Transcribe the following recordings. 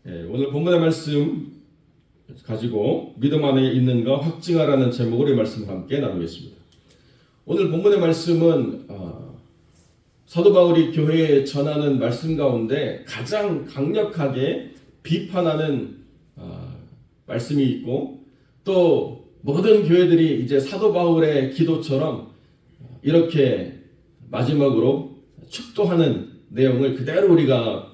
오늘 본문의 말씀 가지고 믿음 안에 있는가 확증하라는 제목으로 이 말씀을 함께 나누겠습니다. 오늘 본문의 말씀은 사도 바울이 교회에 전하는 말씀 가운데 가장 강력하게 비판하는 말씀이 있고, 또 모든 교회들이 이제 사도 바울의 기도처럼 이렇게 마지막으로 축도하는 내용을 그대로 우리가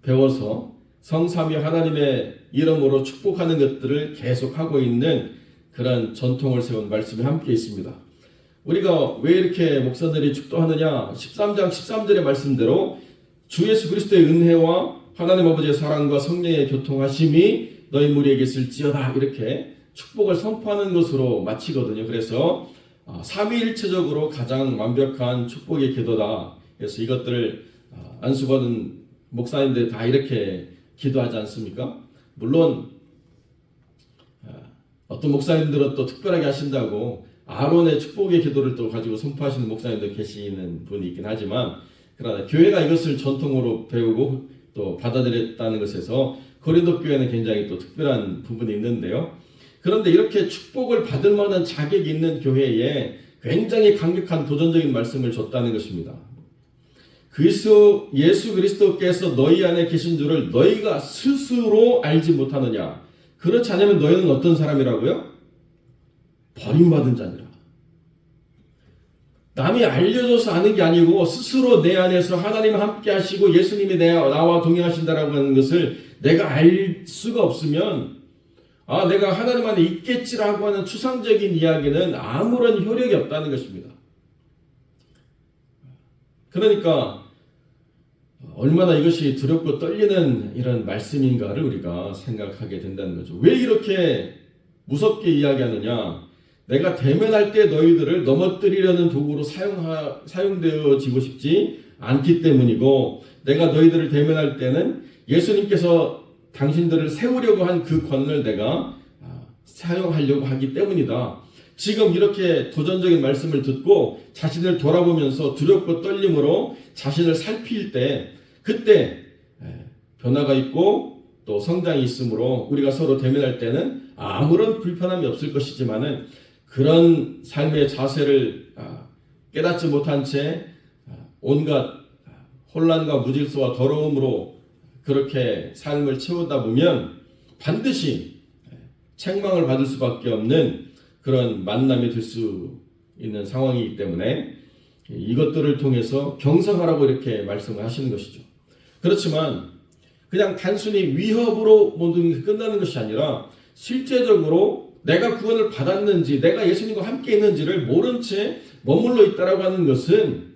배워서 성삼위 하나님의 이름으로 축복하는 것들을 계속하고 있는 그런 전통을 세운 말씀이 함께 있습니다. 우리가 왜 이렇게 목사들이 축도하느냐? 13장 13절의 말씀대로 주 예수 그리스도의 은혜와 하나님 아버지의 사랑과 성령의 교통하심이 너희 무리에게 있을지어다, 이렇게 축복을 선포하는 것으로 마치거든요. 그래서 삼위일체적으로 가장 완벽한 축복의 기도다. 그래서 이것들을 안수받은 목사님들 다 이렇게 기도하지 않습니까? 물론 어떤 목사님들은 또 특별하게 하신다고 아론의 축복의 기도를 또 가지고 선포하시는 목사님도 계시는 분이 있긴 하지만, 그러나 교회가 이것을 전통으로 배우고 또 받아들였다는 것에서 고린도 교회는 굉장히 또 특별한 부분이 있는데요. 그런데 이렇게 축복을 받을 만한 자격이 있는 교회에 굉장히 강력한 도전적인 말씀을 줬다는 것입니다. 예수 그리스도께서 너희 안에 계신 줄을 너희가 스스로 알지 못하느냐? 그렇지 않으면 너희는 어떤 사람이라고요? 버림받은 자니라. 남이 알려줘서 아는 게 아니고 스스로 내 안에서 하나님과 함께 하시고 예수님이 나와 동행하신다라고 하는 것을 내가 알 수가 없으면 내가 하나님 안에 있겠지라고 하는 추상적인 이야기는 아무런 효력이 없다는 것입니다. 그러니까 얼마나 이것이 두렵고 떨리는 이런 말씀인가를 우리가 생각하게 된다는 거죠. 왜 이렇게 무섭게 이야기하느냐? 내가 대면할 때 너희들을 넘어뜨리려는 도구로 사용되어지고 싶지 않기 때문이고, 내가 너희들을 대면할 때는 예수님께서 당신들을 세우려고 한 그 권을 내가 사용하려고 하기 때문이다. 지금 이렇게 도전적인 말씀을 듣고 자신을 돌아보면서 두렵고 떨림으로 자신을 살필 때, 그때 변화가 있고 또 성장이 있으므로 우리가 서로 대면할 때는 아무런 불편함이 없을 것이지만은, 그런 삶의 자세를 깨닫지 못한 채 온갖 혼란과 무질서와 더러움으로 그렇게 삶을 채우다 보면 반드시 책망을 받을 수밖에 없는 그런 만남이 될 수 있는 상황이기 때문에 이것들을 통해서 경성하라고 이렇게 말씀을 하시는 것이죠. 그렇지만 그냥 단순히 위협으로 모든 게 끝나는 것이 아니라 실제적으로 내가 구원을 받았는지, 내가 예수님과 함께 있는지를 모른 채 머물러 있다라고 하는 것은,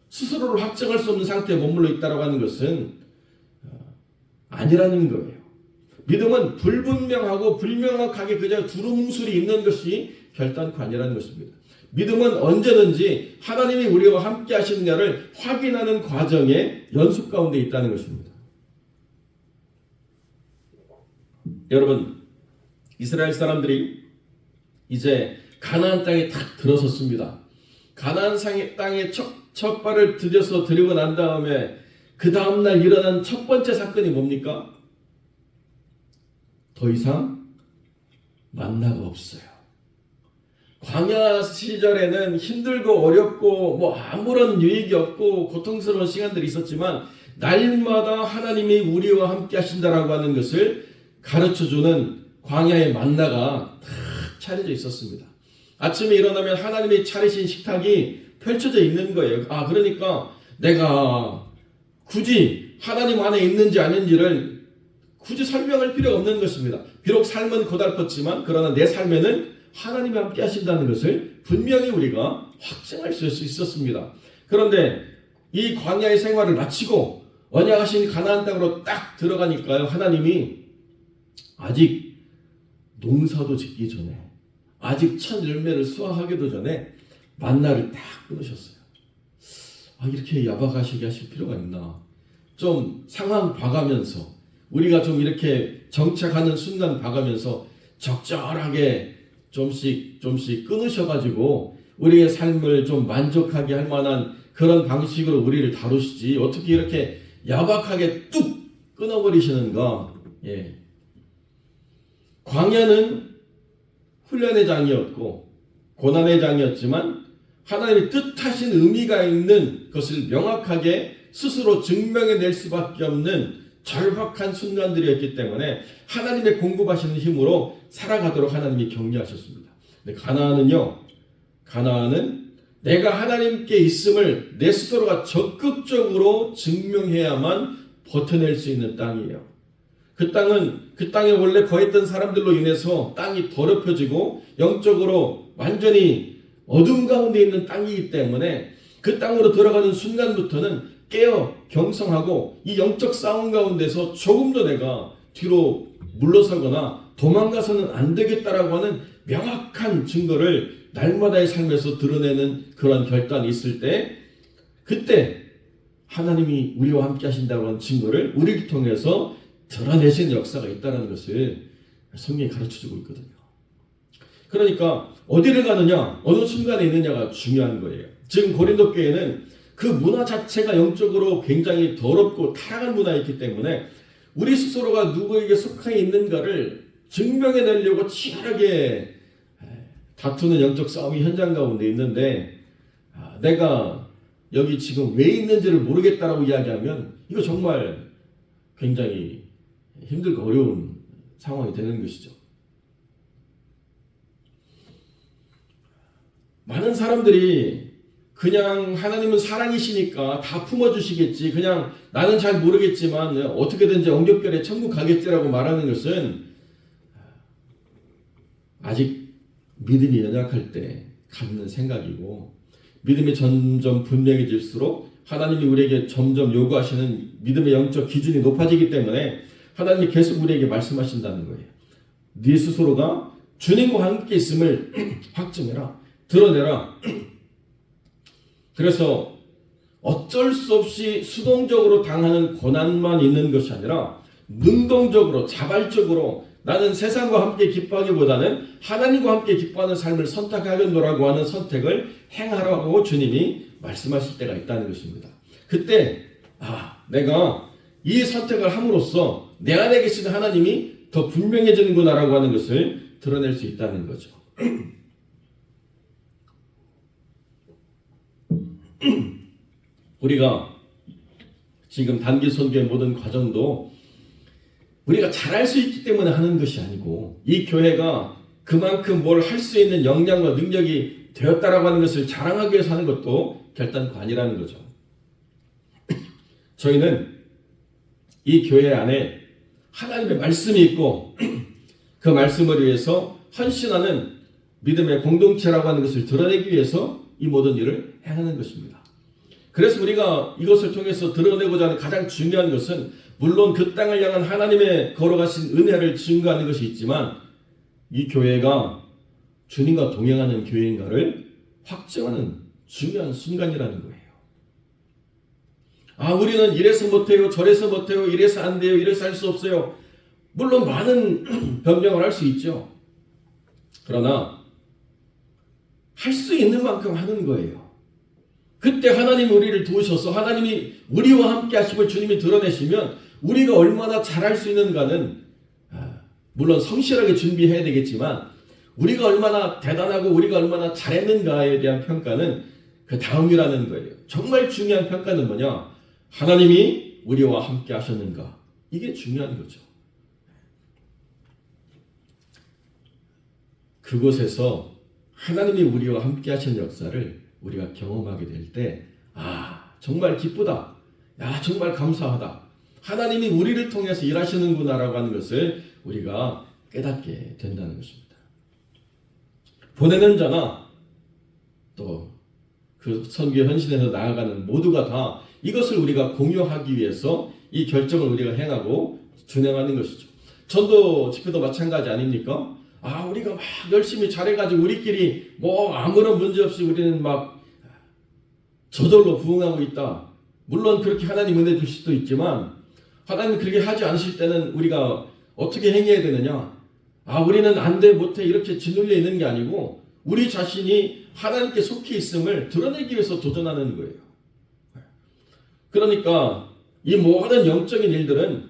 스스로를 확정할 수 없는 상태에 머물러 있다라고 하는 것은 아니라는 거예요. 믿음은 불분명하고 불명확하게 그저 두루뭉술이 있는 것이 결단코 아니라는 것입니다. 믿음은 언제든지 하나님이 우리와 함께 하시느냐를 확인하는 과정의 연습 가운데 있다는 것입니다. 여러분, 이스라엘 사람들이 이제 가나안 땅에 딱 들어섰습니다. 가나안 땅에 첫 발을 들여서 들이고 난 다음에 그 다음날 일어난 첫 번째 사건이 뭡니까? 더 이상 만나가 없어요. 광야 시절에는 힘들고 어렵고 아무런 유익이 없고 고통스러운 시간들이 있었지만, 날마다 하나님이 우리와 함께 하신다라고 하는 것을 가르쳐주는 광야의 만나가 탁 차려져 있었습니다. 아침에 일어나면 하나님이 차리신 식탁이 펼쳐져 있는 거예요. 그러니까 내가 굳이 하나님 안에 있는지 아닌지를 굳이 설명할 필요가 없는 것입니다. 비록 삶은 고달팠지만 그러나 내 삶에는 하나님이 함께 하신다는 것을 분명히 우리가 확증할 수 있었습니다. 그런데 이 광야의 생활을 마치고 언약하신 가나안 땅으로 딱 들어가니까요, 하나님이 아직 농사도 짓기 전에, 아직 첫 열매를 수확하기도 전에 만나를 딱 끊으셨어요. 이렇게 야박하시게 하실 필요가 있나? 좀 상황 봐가면서, 우리가 좀 이렇게 정착하는 순간 봐가면서 적절하게 조금씩 끊으셔가지고 우리의 삶을 좀 만족하게 할 만한 그런 방식으로 우리를 다루시지, 어떻게 이렇게 야박하게 뚝 끊어버리시는가? 예. 광야는 훈련의 장이었고 고난의 장이었지만 하나님의 뜻하신 의미가 있는 것을 명확하게 스스로 증명해낼 수밖에 없는 절박한 순간들이었기 때문에 하나님의 공급하시는 힘으로 살아가도록 하나님이 격려하셨습니다. 근데 가나안은 내가 하나님께 있음을 내 스스로가 적극적으로 증명해야만 버텨낼 수 있는 땅이에요. 그 땅에 원래 거했던 사람들로 인해서 땅이 더럽혀지고 영적으로 완전히 어둠 가운데 있는 땅이기 때문에 그 땅으로 들어가는 순간부터는 깨어 경성하고 이 영적 싸움 가운데서 조금도 내가 뒤로 물러서거나 도망가서는 안 되겠다라고 하는 명확한 증거를 날마다의 삶에서 드러내는 그런 결단이 있을 때 그때 하나님이 우리와 함께 하신다고 하는 증거를 우리를 통해서 드러내시는 역사가 있다는 것을 성경이 가르쳐주고 있거든요. 그러니까 어디를 가느냐, 어느 순간에 있느냐가 중요한 거예요. 지금 고린도 교회는 그 문화 자체가 영적으로 굉장히 더럽고 타락한 문화였기 때문에 우리 스스로가 누구에게 속해 있는가를 증명해내려고 치열하게 다투는 영적 싸움이 현장 가운데 있는데 내가 여기 지금 왜 있는지를 모르겠다라고 이야기하면 이거 정말 굉장히 힘들고 어려운 상황이 되는 것이죠. 많은 사람들이 그냥 하나님은 사랑이시니까 다 품어주시겠지, 그냥 나는 잘 모르겠지만 어떻게든지 엉겹결에 천국 가겠지라고 말하는 것은 아직 믿음이 연약할 때 갖는 생각이고, 믿음이 점점 분명해질수록 하나님이 우리에게 점점 요구하시는 믿음의 영적 기준이 높아지기 때문에 하나님이 계속 우리에게 말씀하신다는 거예요. 네 스스로가 주님과 함께 있음을 확증해라, 드러내라. 그래서 어쩔 수 없이 수동적으로 당하는 고난만 있는 것이 아니라 능동적으로 자발적으로 나는 세상과 함께 기뻐하기보다는 하나님과 함께 기뻐하는 삶을 선택하겠노라고 하는 선택을 행하라고 주님이 말씀하실 때가 있다는 것입니다. 그때 내가 이 선택을 함으로써 내 안에 계시는 하나님이 더 분명해지는구나라고 하는 것을 드러낼 수 있다는 거죠. 우리가 지금 단기 선교의 모든 과정도 우리가 잘할 수 있기 때문에 하는 것이 아니고, 이 교회가 그만큼 뭘 할 수 있는 역량과 능력이 되었다라고 하는 것을 자랑하기 위해서 하는 것도 결단코 아니라는 거죠. 저희는 이 교회 안에 하나님의 말씀이 있고 그 말씀을 위해서 헌신하는 믿음의 공동체라고 하는 것을 드러내기 위해서 이 모든 일을 행하는 것입니다. 그래서 우리가 이것을 통해서 드러내고자 하는 가장 중요한 것은 물론 그 땅을 향한 하나님의 걸어가신 은혜를 증거하는 것이 있지만, 이 교회가 주님과 동행하는 교회인가를 확증하는 중요한 순간이라는 거예요. 우리는 이래서 못해요, 저래서 못해요, 이래서 안 돼요, 이래서 할 수 없어요. 물론 많은 변명을 할 수 있죠. 그러나 할 수 있는 만큼 하는 거예요. 그때 하나님이 우리를 도우셔서 하나님이 우리와 함께 하심을 주님이 드러내시면 우리가 얼마나 잘할 수 있는가는 물론 성실하게 준비해야 되겠지만, 우리가 얼마나 대단하고 우리가 얼마나 잘했는가에 대한 평가는 그 다음이라는 거예요. 정말 중요한 평가는 뭐냐? 하나님이 우리와 함께 하셨는가? 이게 중요한 거죠. 그곳에서 하나님이 우리와 함께 하신 역사를 우리가 경험하게 될 때, 정말 기쁘다, 정말 감사하다, 하나님이 우리를 통해서 일하시는구나라고 하는 것을 우리가 깨닫게 된다는 것입니다. 보내는 자나 또 그 선교의 헌신에서 나아가는 모두가 다 이것을 우리가 공유하기 위해서 이 결정을 우리가 행하고 준행하는 것이죠. 전도 집회도 마찬가지 아닙니까? 우리가 막 열심히 잘해가지고 우리끼리 아무런 문제 없이 우리는 막 저절로 부흥하고 있다. 물론 그렇게 하나님 은혜 줄 수도 있지만, 하나님 그렇게 하지 않으실 때는 우리가 어떻게 행해야 되느냐? 우리는 안 돼, 못해 이렇게 짓눌려 있는 게 아니고 우리 자신이 하나님께 속해 있음을 드러내기 위해서 도전하는 거예요. 그러니까 이 모든 영적인 일들은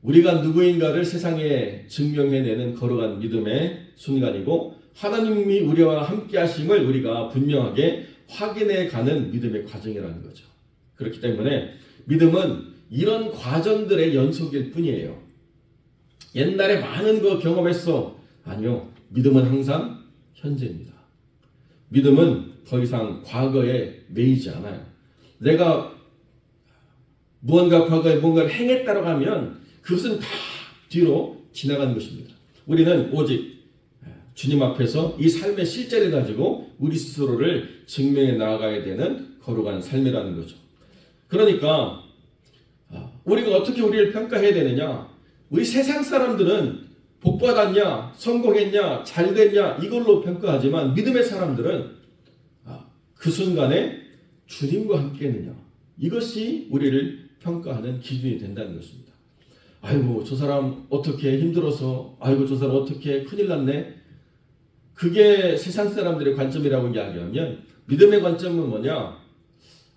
우리가 누구인가를 세상에 증명해내는 거룩한 믿음의 순간이고 하나님이 우리와 함께 하심을 우리가 분명하게 확인해가는 믿음의 과정이라는 거죠. 그렇기 때문에 믿음은 이런 과정들의 연속일 뿐이에요. 옛날에 많은 거 경험했어. 아니요. 믿음은 항상 현재입니다. 믿음은 더 이상 과거에 매이지 않아요. 내가 무언가 과거에 뭔가를 행했다고 하면 그것은 다 뒤로 지나가는 것입니다. 우리는 오직 주님 앞에서 이 삶의 실제를 가지고 우리 스스로를 증명해 나아가야 되는 거룩한 삶이라는 거죠. 그러니까 우리가 어떻게 우리를 평가해야 되느냐? 우리 세상 사람들은 복받았냐, 성공했냐, 잘됐냐 이걸로 평가하지만 믿음의 사람들은 그 순간에 주님과 함께 했느냐 이것이 우리를 평가하는 기준이 된다는 것입니다. 아이고 저 사람 어떻게 힘들어서, 아이고 저 사람 어떻게 큰일 났네. 그게 세상 사람들의 관점이라고 이야기하면 믿음의 관점은 뭐냐?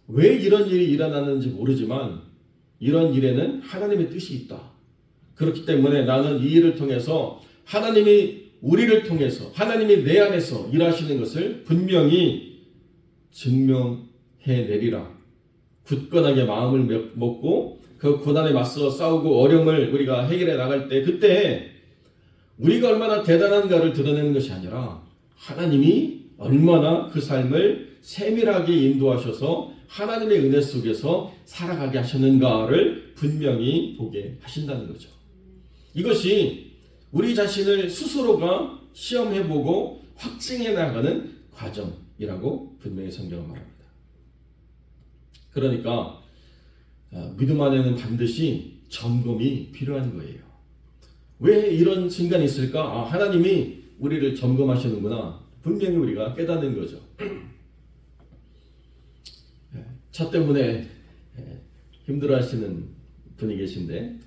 왜 이런 일이 일어나는지 모르지만 이런 일에는 하나님의 뜻이 있다. 그렇기 때문에 나는 이 일을 통해서 하나님이 우리를 통해서 하나님이 내 안에서 일하시는 것을 분명히 증명해내리라. 굳건하게 마음을 먹고 그 고난에 맞서 싸우고 어려움을 우리가 해결해 나갈 때 그때 우리가 얼마나 대단한가를 드러내는 것이 아니라 하나님이 얼마나 그 삶을 세밀하게 인도하셔서 하나님의 은혜 속에서 살아가게 하셨는가를 분명히 보게 하신다는 거죠. 이것이 우리 자신을 스스로가 시험해보고 확증해 나가는 과정이라고 분명히 성경은 말합니다. 그러니까 믿음 안에는 반드시 점검이 필요한 거예요. 왜 이런 순간이 있을까? 하나님이 우리를 점검하시는구나. 분명히 우리가 깨닫는 거죠. 차 때문에 힘들어하시는 분이 계신데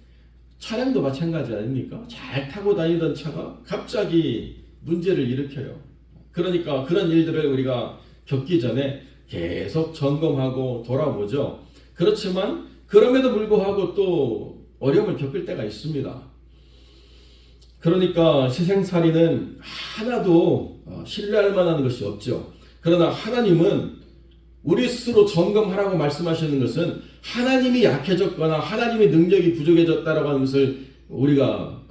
차량도 마찬가지 아닙니까? 잘 타고 다니던 차가 갑자기 문제를 일으켜요. 그러니까 그런 일들을 우리가 겪기 전에 계속 점검하고 돌아보죠. 그렇지만 그럼에도 불구하고 또 어려움을 겪을 때가 있습니다. 그러니까 세상살이는 하나도 신뢰할 만한 것이 없죠. 그러나 하나님은 우리 스스로 점검하라고 말씀하시는 것은 하나님이 약해졌거나 하나님의 능력이 부족해졌다라고 하는 것을 우리가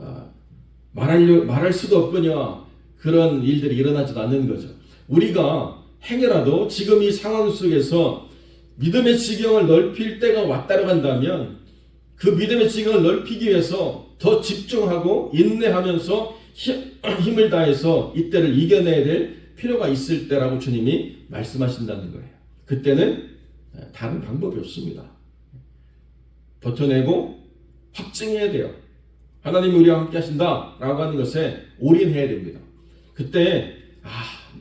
말할 수도 없거냐 그런 일들이 일어나지도 않는 거죠. 우리가 행여라도 지금 이 상황 속에서 믿음의 지경을 넓힐 때가 왔다고 한다면 그 믿음의 지경을 넓히기 위해서 더 집중하고 인내하면서 힘을 다해서 이때를 이겨내야 될 필요가 있을 때라고 주님이 말씀하신다는 거예요. 그때는 다른 방법이 없습니다. 버텨내고 확증해야 돼요. 하나님이 우리와 함께 하신다라고 하는 것에 올인해야 됩니다. 그때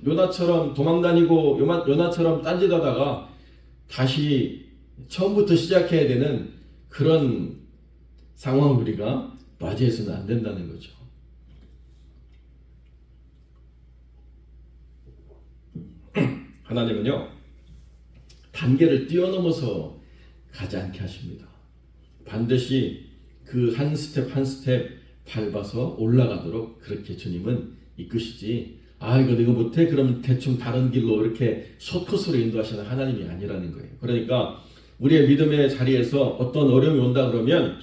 요나처럼 도망다니고 요나처럼 딴짓하다가 다시 처음부터 시작해야 되는 그런 상황을 우리가 맞이해서는 안 된다는 거죠. 하나님은요 단계를 뛰어넘어서 가지 않게 하십니다. 반드시 그 한 스텝 한 스텝 밟아서 올라가도록 그렇게 주님은 이끄시지 이거 못해? 그럼 대충 다른 길로 이렇게 숏컷으로 인도하시는 하나님이 아니라는 거예요. 그러니까 우리의 믿음의 자리에서 어떤 어려움이 온다 그러면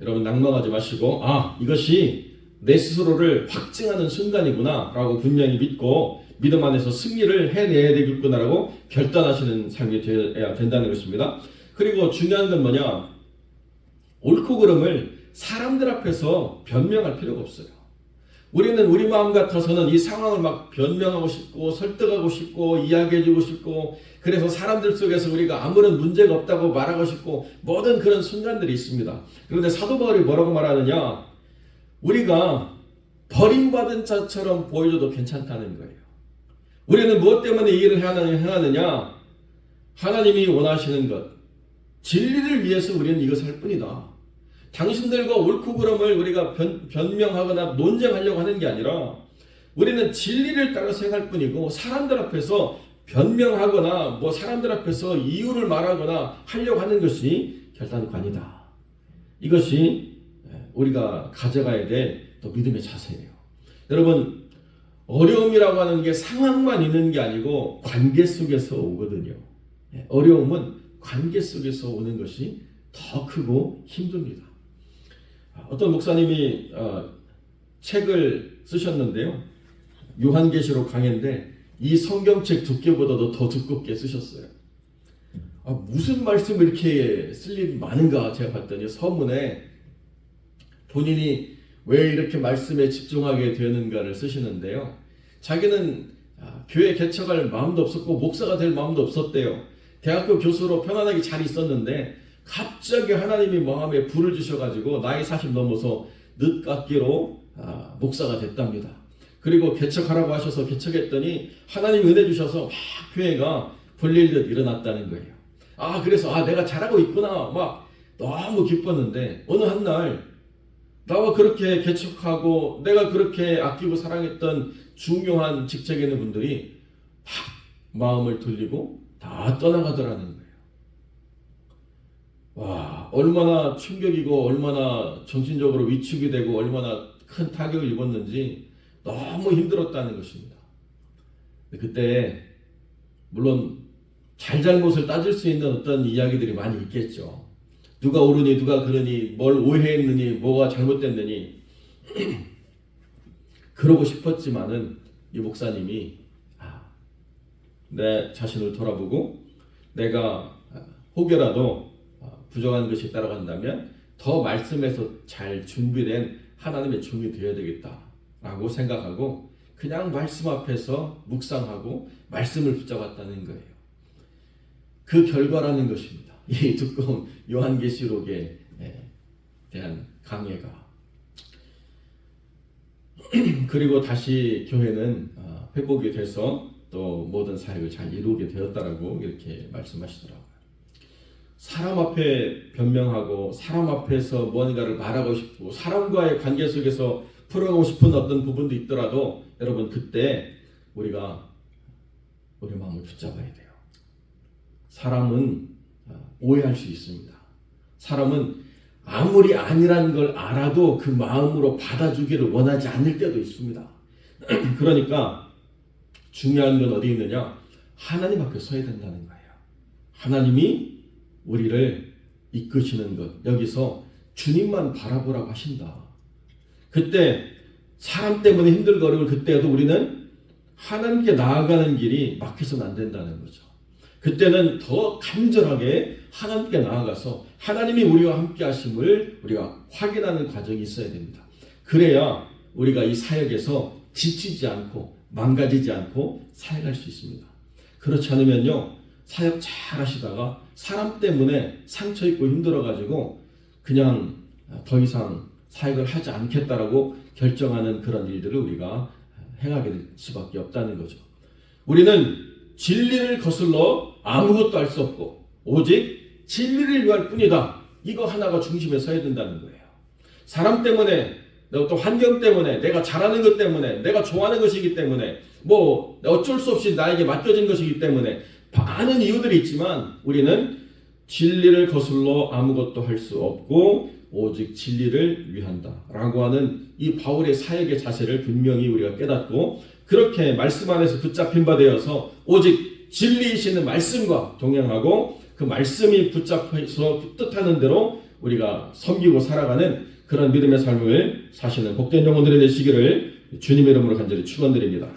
여러분 낙망하지 마시고 이것이 내 스스로를 확증하는 순간이구나 라고 분명히 믿고 믿음 안에서 승리를 해내야 되겠구나 라고 결단하시는 삶이 되어야 된다는 것입니다. 그리고 중요한 건 뭐냐? 옳고 그름을 사람들 앞에서 변명할 필요가 없어요. 우리는 우리 마음 같아서는 이 상황을 막 변명하고 싶고 설득하고 싶고 이야기해주고 싶고 그래서 사람들 속에서 우리가 아무런 문제가 없다고 말하고 싶고 모든 그런 순간들이 있습니다. 그런데 사도 바울이 뭐라고 말하느냐? 우리가 버림받은 자처럼 보여줘도 괜찮다는 거예요. 우리는 무엇 때문에 이 일을 행하느냐? 하나님이 원하시는 것, 진리를 위해서 우리는 이것을 할 뿐이다. 당신들과 옳고 그름을 우리가 변명하거나 논쟁하려고 하는 게 아니라 우리는 진리를 따라서 행할 뿐이고 사람들 앞에서 변명하거나 사람들 앞에서 이유를 말하거나 하려고 하는 것이 결단관이다. 이것이 우리가 가져가야 될 또 믿음의 자세예요. 여러분, 어려움이라고 하는 게 상황만 있는 게 아니고 관계 속에서 오거든요. 어려움은 관계 속에서 오는 것이 더 크고 힘듭니다. 어떤 목사님이 책을 쓰셨는데요. 요한계시록 강해인데 이 성경책 두께보다도 더 두껍게 쓰셨어요. 무슨 말씀을 이렇게 쓸 일이 많은가 제가 봤더니 서문에 본인이 왜 이렇게 말씀에 집중하게 되는가를 쓰시는데요. 자기는 교회 개척할 마음도 없었고 목사가 될 마음도 없었대요. 대학교 교수로 편안하게 잘 있었는데 갑자기 하나님이 마음에 불을 주셔가지고 나이 40 넘어서 늦깎이로 목사가 됐답니다. 그리고 개척하라고 하셔서 개척했더니 하나님 은혜 주셔서 막 교회가 불릴듯 일어났다는 거예요. 그래서 내가 잘하고 있구나 막 너무 기뻤는데 어느 한날 나와 그렇게 개척하고 내가 그렇게 아끼고 사랑했던 중요한 직책에 있는 분들이 막 마음을 돌리고 다 떠나가더라는 거예요. 와, 얼마나 충격이고 얼마나 정신적으로 위축이 되고 얼마나 큰 타격을 입었는지 너무 힘들었다는 것입니다. 그때 물론 잘잘못을 따질 수 있는 어떤 이야기들이 많이 있겠죠. 누가 옳으니 누가 그르니 뭘 오해했느니 뭐가 잘못됐느니 그러고 싶었지만은 이 목사님이 내 자신을 돌아보고 내가 혹여라도 부정한 것이 따라간다면 더 말씀에서 잘 준비된 하나님의 종이 되어야 되겠다라고 생각하고 그냥 말씀 앞에서 묵상하고 말씀을 붙잡았다는 거예요. 그 결과라는 것입니다. 이 두꺼운 요한계시록에 대한 강해가. 그리고 다시 교회는 회복이 돼서 또 모든 사역을 잘 이루게 되었다라고 이렇게 말씀하시더라고요. 사람 앞에 변명하고 사람 앞에서 무언가를 말하고 싶고 사람과의 관계 속에서 풀어가고 싶은 어떤 부분도 있더라도 여러분 그때 우리가 우리 마음을 붙잡아야 돼요. 사람은 오해할 수 있습니다. 사람은 아무리 아니란 걸 알아도 그 마음으로 받아주기를 원하지 않을 때도 있습니다. 그러니까 중요한 건 어디 있느냐? 하나님 앞에 서야 된다는 거예요. 하나님이 우리를 이끄시는 것, 여기서 주님만 바라보라고 하신다. 그때 사람 때문에 힘들고 어려울 그때도 우리는 하나님께 나아가는 길이 막혀서는 안 된다는 거죠. 그때는 더 간절하게 하나님께 나아가서 하나님이 우리와 함께 하심을 우리가 확인하는 과정이 있어야 됩니다. 그래야 우리가 이 사역에서 지치지 않고 망가지지 않고 사역할 수 있습니다. 그렇지 않으면요, 사역 잘 하시다가 사람 때문에 상처 입고 힘들어가지고 그냥 더 이상 사역을 하지 않겠다라고 결정하는 그런 일들을 우리가 행하게 될 수밖에 없다는 거죠. 우리는 진리를 거슬러 아무것도 할 수 없고 오직 진리를 위할 뿐이다. 이거 하나가 중심에 서야 된다는 거예요. 사람 때문에 또 환경 때문에 내가 잘하는 것 때문에 내가 좋아하는 것이기 때문에 뭐 어쩔 수 없이 나에게 맡겨진 것이기 때문에 많은 이유들이 있지만 우리는 진리를 거슬러 아무것도 할 수 없고 오직 진리를 위한다 라고 하는 이 바울의 사역의 자세를 분명히 우리가 깨닫고 그렇게 말씀 안에서 붙잡힌 바 되어서 오직 진리이시는 말씀과 동행하고 그 말씀이 붙잡혀서 뜻하는 대로 우리가 섬기고 살아가는 그런 믿음의 삶을 사시는 복된 영혼들이 되시기를 주님의 이름으로 간절히 축원드립니다.